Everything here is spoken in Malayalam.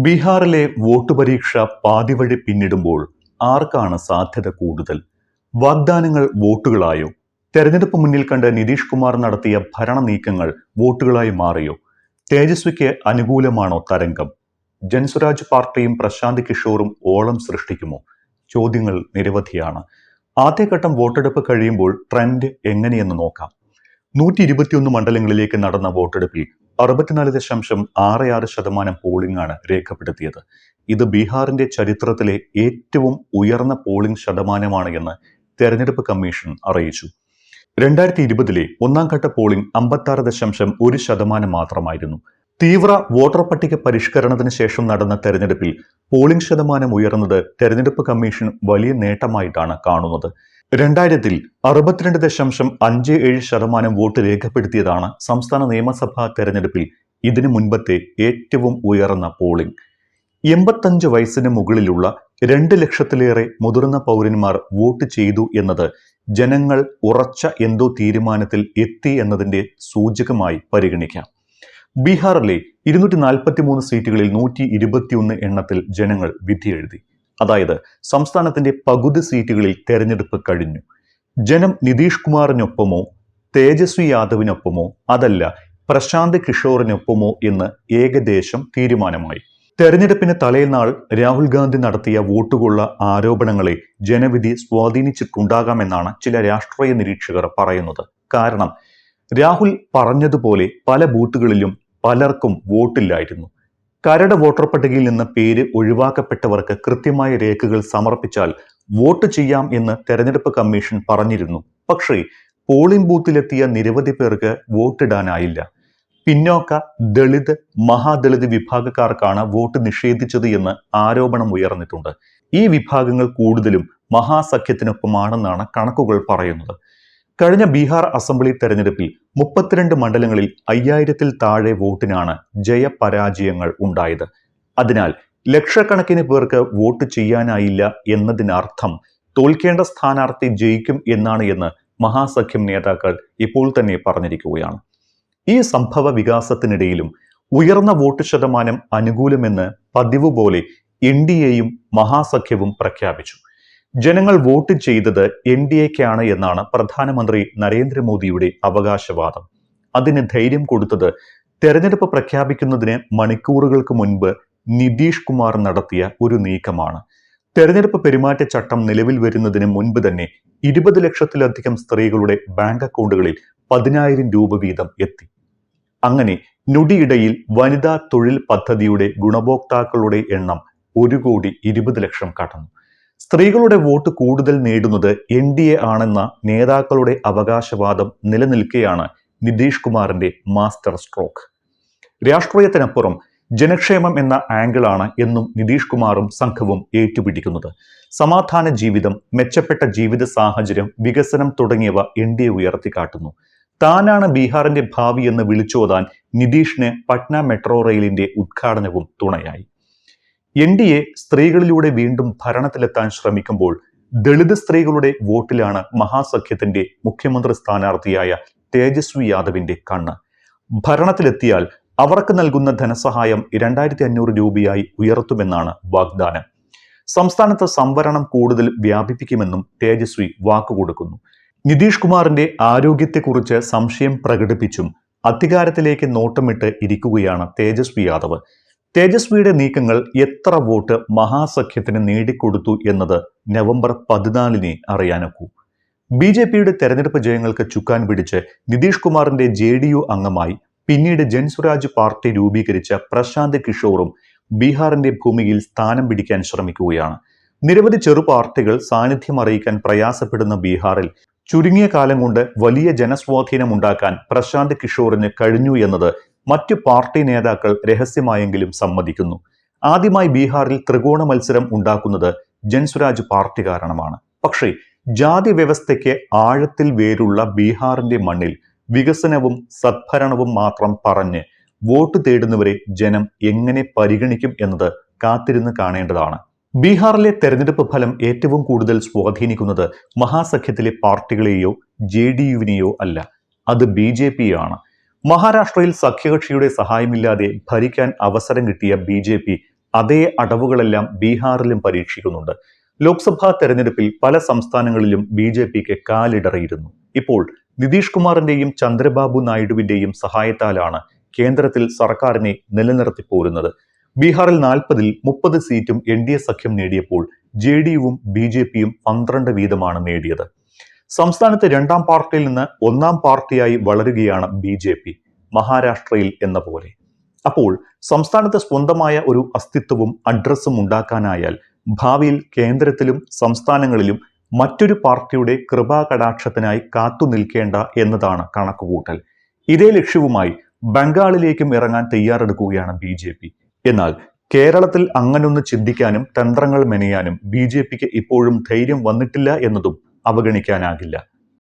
ബീഹാറിലെ വോട്ട് പരീക്ഷ പാതിവഴി പിന്നിടുമ്പോൾ ആർക്കാണ് സാധ്യത കൂടുതൽ? വാഗ്ദാനങ്ങൾ വോട്ടുകളായോ? തെരഞ്ഞെടുപ്പ് മുന്നിൽ കണ്ട് നിതീഷ് കുമാർ നടത്തിയ ഭരണ നീക്കങ്ങൾ വോട്ടുകളായി മാറിയോ? തേജസ്വിക്ക് അനുകൂലമാണോ തരംഗം? ജൻസ്വരാജ് പാർട്ടിയും പ്രശാന്ത് കിഷോറും ഓളം സൃഷ്ടിക്കുമോ? ചോദ്യങ്ങൾ നിരവധിയാണ്. ആദ്യഘട്ടം വോട്ടെടുപ്പ് കഴിയുമ്പോൾ ട്രെൻഡ് എങ്ങനെയെന്ന് നോക്കാം. 121 മണ്ഡലങ്ങളിലേക്ക് നടന്ന വോട്ടെടുപ്പിൽ 64.66% പോളിംഗ് ആണ് രേഖപ്പെടുത്തിയത്. ഇത് ബീഹാറിന്റെ ചരിത്രത്തിലെ ഏറ്റവും ഉയർന്ന പോളിംഗ് ശതമാനമാണ് എന്ന് തെരഞ്ഞെടുപ്പ് കമ്മീഷൻ അറിയിച്ചു. 2020 ഒന്നാം ഘട്ട പോളിംഗ് 56.1% മാത്രമായിരുന്നു. തീവ്ര വോട്ടർ പട്ടിക പരിഷ്കരണത്തിന് ശേഷം നടന്ന തെരഞ്ഞെടുപ്പിൽ പോളിംഗ് ശതമാനം ഉയർന്നത് തെരഞ്ഞെടുപ്പ് കമ്മീഷൻ വലിയ നേട്ടമായിട്ടാണ് കാണുന്നത്. 2000 62.57% വോട്ട് രേഖപ്പെടുത്തിയതാണ് സംസ്ഥാന നിയമസഭാ തെരഞ്ഞെടുപ്പിൽ ഇതിനു മുൻപത്തെ ഏറ്റവും ഉയർന്ന പോളിംഗ്. 85 വയസ്സിന് മുകളിലുള്ള 2 ലക്ഷത്തിലേറെ മുതിർന്ന പൗരന്മാർ വോട്ട് ചെയ്തു എന്നത് ജനങ്ങൾ ഉറച്ച എന്തോ തീരുമാനത്തിൽ എത്തി എന്നതിന്റെ സൂചകമായി പരിഗണിക്കാം. ബീഹാറിലെ 243 സീറ്റുകളിൽ 121 എണ്ണത്തിൽ ജനങ്ങൾ വിധിയെഴുതി. അതായത് സംസ്ഥാനത്തിന്റെ പകുതി സീറ്റുകളിൽ തെരഞ്ഞെടുപ്പ് കഴിഞ്ഞു. ജനം നിതീഷ് കുമാറിനൊപ്പമോ തേജസ്വി യാദവിനൊപ്പമോ അതല്ല പ്രശാന്ത് കിഷോറിനൊപ്പമോ എന്ന് ഏകദേശം തീരുമാനമായി. തെരഞ്ഞെടുപ്പിന് തലേനാൾ രാഹുൽ ഗാന്ധി നടത്തിയ വോട്ടുകൊള്ള ആരോപണങ്ങളെ ജനവിധി സ്വാധീനിച്ചിട്ടുണ്ടാകാമെന്നാണ് ചില രാഷ്ട്രീയ നിരീക്ഷകർ പറയുന്നത്. കാരണം രാഹുൽ പറഞ്ഞതുപോലെ പല ബൂത്തുകളിലും പലർക്കും വോട്ടില്ലായിരുന്നു. കരട് വോട്ടർ പട്ടികയിൽ നിന്ന് പേര് ഒഴിവാക്കപ്പെട്ടവർക്ക് കൃത്യമായ രേഖകൾ സമർപ്പിച്ചാൽ വോട്ട് ചെയ്യാം എന്ന് തെരഞ്ഞെടുപ്പ് കമ്മീഷൻ പറഞ്ഞിരുന്നു. പക്ഷേ പോളിംഗ് ബൂത്തിലെത്തിയ നിരവധി പേർക്ക് വോട്ടിടാനായില്ല. പിന്നോക്ക, ദളിത്, മഹാദളിത് വിഭാഗക്കാർക്കാണ് വോട്ട് നിഷേധിച്ചത് എന്ന് ആരോപണം ഉയർന്നിട്ടുണ്ട്. ഈ വിഭാഗങ്ങൾ കൂടുതലും മഹാസഖ്യത്തിനൊപ്പമാണെന്നാണ് കണക്കുകൾ പറയുന്നത്. കഴിഞ്ഞ ബീഹാർ അസംബ്ലി തെരഞ്ഞെടുപ്പിൽ 32 മണ്ഡലങ്ങളിൽ 5000-ൽ താഴെ വോട്ടിനാണ് ജയപരാജയങ്ങൾ ഉണ്ടായത്. അതിനാൽ ലക്ഷക്കണക്കിന് പേർക്ക് വോട്ട് ചെയ്യാനായില്ല എന്നതിനർത്ഥം തോൽക്കേണ്ട സ്ഥാനാർത്ഥി ജയിക്കും എന്നാണ് എന്ന് മഹാസഖ്യം നേതാക്കൾ ഇപ്പോൾ തന്നെ പറഞ്ഞിരിക്കുകയാണ്. ഈ സംഭവ വികാസത്തിനിടയിലും ഉയർന്ന വോട്ട് ശതമാനം അനുകൂലമെന്ന് പതിവ് പോലെ NDAയും മഹാസഖ്യവും പ്രഖ്യാപിച്ചു. ജനങ്ങൾ വോട്ട് ചെയ്തത് NDAക്കാണ് എന്നാണ് പ്രധാനമന്ത്രി നരേന്ദ്രമോദിയുടെ അവകാശവാദം. അതിന് ധൈര്യം കൊടുത്തത് തെരഞ്ഞെടുപ്പ് പ്രഖ്യാപിക്കുന്നതിന് മണിക്കൂറുകൾക്ക് മുൻപ് നിതീഷ് കുമാർ നടത്തിയ ഒരു നീക്കമാണ്. തെരഞ്ഞെടുപ്പ് പെരുമാറ്റച്ചട്ടം നിലവിൽ വരുന്നതിന് മുൻപ് തന്നെ 20 ലക്ഷത്തിലധികം സ്ത്രീകളുടെ ബാങ്ക് അക്കൗണ്ടുകളിൽ 10,000 രൂപ വീതം എത്തി. അങ്ങനെ ഞൊടിയിടയിൽ വനിതാ തൊഴിൽ പദ്ധതിയുടെ ഗുണഭോക്താക്കളുടെ എണ്ണം 1,20,00,000 കടന്നു. സ്ത്രീകളുടെ വോട്ട് കൂടുതൽ നേടുന്നത് NDA ആണെന്ന നേതാക്കളുടെ അവകാശവാദം നിലനിൽക്കെയാണ് നിതീഷ് കുമാറിന്റെ മാസ്റ്റർ സ്ട്രോക്ക്. രാഷ്ട്രീയത്തിനപ്പുറം ജനക്ഷേമം എന്ന ആംഗിളാണ് എന്നും നിതീഷ് കുമാറും സംഘവും ഏറ്റുപിടിക്കുന്നത്. സമാധാന ജീവിതം, മെച്ചപ്പെട്ട ജീവിത സാഹചര്യം, വികസനം തുടങ്ങിയവ NDA ഉയർത്തിക്കാട്ടുന്നു. താനാണ് ബീഹാറിന്റെ ഭാവി എന്ന് വിളിച്ചോതാൻ നിതീഷിന് പട്ന മെട്രോ റെയിലിന്റെ ഉദ്ഘാടനവും തുണയായി. NDA സ്ത്രീകളിലൂടെ വീണ്ടും ഭരണത്തിലെത്താൻ ശ്രമിക്കുമ്പോൾ ദളിത് സ്ത്രീകളുടെ വോട്ടിലാണ് മഹാസഖ്യത്തിന്റെ മുഖ്യമന്ത്രി സ്ഥാനാർത്ഥിയായ തേജസ്വി യാദവിന്റെ കണ്ണ്. ഭരണത്തിലെത്തിയാൽ അവർക്ക് നൽകുന്ന ധനസഹായം 2,500 രൂപയായി ഉയർത്തുമെന്നാണ് വാഗ്ദാനം. സംസ്ഥാനത്ത് സംവരണം കൂടുതൽ വ്യാപിപ്പിക്കുമെന്നും തേജസ്വി വാക്കുകൊടുക്കുന്നു. നിതീഷ് കുമാറിന്റെ ആരോഗ്യത്തെക്കുറിച്ച് സംശയം പ്രകടിപ്പിച്ചും അധികാരത്തിലേക്ക് നോട്ടമിട്ട് ഇരിക്കുകയാണ് തേജസ്വി യാദവ്. തേജസ്വിയുടെ നീക്കങ്ങൾ എത്ര വോട്ട് മഹാസഖ്യത്തിന് നേടിക്കൊടുത്തു എന്നത് നവംബർ 14 അറിയാനൊക്കൂ. BJPയുടെ തെരഞ്ഞെടുപ്പ് ജയങ്ങൾക്ക് ചുക്കാൻ പിടിച്ച് നിതീഷ് കുമാറിന്റെ JDU അംഗമായി പിന്നീട് ജൻസ്വരാജ് പാർട്ടി രൂപീകരിച്ച പ്രശാന്ത് കിഷോറും ബീഹാറിന്റെ ഭൂമിയിൽ സ്ഥാനം പിടിക്കാൻ ശ്രമിക്കുകയാണ്. നിരവധി ചെറു പാർട്ടികൾ സാന്നിധ്യം അറിയിക്കാൻ പ്രയാസപ്പെടുന്ന ബീഹാറിൽ ചുരുങ്ങിയ കാലം കൊണ്ട് വലിയ ജനസ്വാധീനമുണ്ടാക്കാൻ പ്രശാന്ത് കിഷോറിന് കഴിഞ്ഞു എന്നത് മറ്റു പാർട്ടി നേതാക്കൾ രഹസ്യമായെങ്കിലും സമ്മതിക്കുന്നു. ആദ്യമായി ബീഹാറിൽ ത്രികോണ മത്സരം ഉണ്ടാക്കുന്നത് ജൻസ്വരാജ് പാർട്ടി കാരണമാണ്. പക്ഷേ ജാതി വ്യവസ്ഥയ്ക്ക് ആഴത്തിൽ വേരുള്ള ബീഹാറിന്റെ മണ്ണിൽ വികസനവും സദ്ഭരണവും മാത്രം പറഞ്ഞ് വോട്ട് തേടുന്നവരെ ജനം എങ്ങനെ പരിഗണിക്കും എന്നത് കാത്തിരുന്ന് കാണേണ്ടതാണ്. ബീഹാറിലെ തെരഞ്ഞെടുപ്പ് ഫലം ഏറ്റവും കൂടുതൽ സ്വാധീനിക്കുന്നത് മഹാസഖ്യത്തിലെ പാർട്ടികളെയോ JDUവിനെയോ അല്ല, അത് BJP ആണ്. മഹാരാഷ്ട്രയിൽ സഖ്യകക്ഷിയുടെ സഹായമില്ലാതെ ഭരിക്കാൻ അവസരം കിട്ടിയ BJP അതേ അടവുകളെല്ലാം ബീഹാറിലും പരീക്ഷിക്കുന്നുണ്ട്. ലോക്സഭാ തെരഞ്ഞെടുപ്പിൽ പല സംസ്ഥാനങ്ങളിലും BJPക്ക് കാലിടറിയിരുന്നു. ഇപ്പോൾ നിതീഷ് കുമാറിന്റെയും ചന്ദ്രബാബു നായിഡുവിന്റെയും സഹായത്താലാണ് കേന്ദ്രത്തിൽ സർക്കാരിനെ നിലനിർത്തി പോരുന്നത്. ബീഹാറിൽ 40-ൽ 30 സീറ്റും NDA സഖ്യം നേടിയപ്പോൾ JDUവും BJPയും 12 വീതമാണ് നേടിയത്. സംസ്ഥാനത്ത് രണ്ടാം പാർട്ടിയിൽ നിന്ന് ഒന്നാം പാർട്ടിയായി വളരുകയാണ് BJP, മഹാരാഷ്ട്രയിൽ എന്ന പോലെ. അപ്പോൾ സംസ്ഥാനത്ത് സ്വന്തമായ ഒരു അസ്തിത്വവും അഡ്രസ്സും ഉണ്ടാക്കാനായാൽ ഭാവിയിൽ കേന്ദ്രത്തിലും സംസ്ഥാനങ്ങളിലും മറ്റൊരു പാർട്ടിയുടെ കൃപാകടാക്ഷത്തിനായി കാത്തുനിൽക്കേണ്ട എന്നതാണ് കണക്കുകൂട്ടൽ. ഇതേ ലക്ഷ്യവുമായി ബംഗാളിലേക്കും ഇറങ്ങാൻ തയ്യാറെടുക്കുകയാണ് BJP. എന്നാൽ കേരളത്തിൽ അങ്ങനൊന്ന് ചിന്തിക്കാനും തന്ത്രങ്ങൾ മെനയാനും BJPക്ക് ഇപ്പോഴും ധൈര്യം വന്നിട്ടില്ല എന്നതും അവഗണിക്കാനാകില്ല.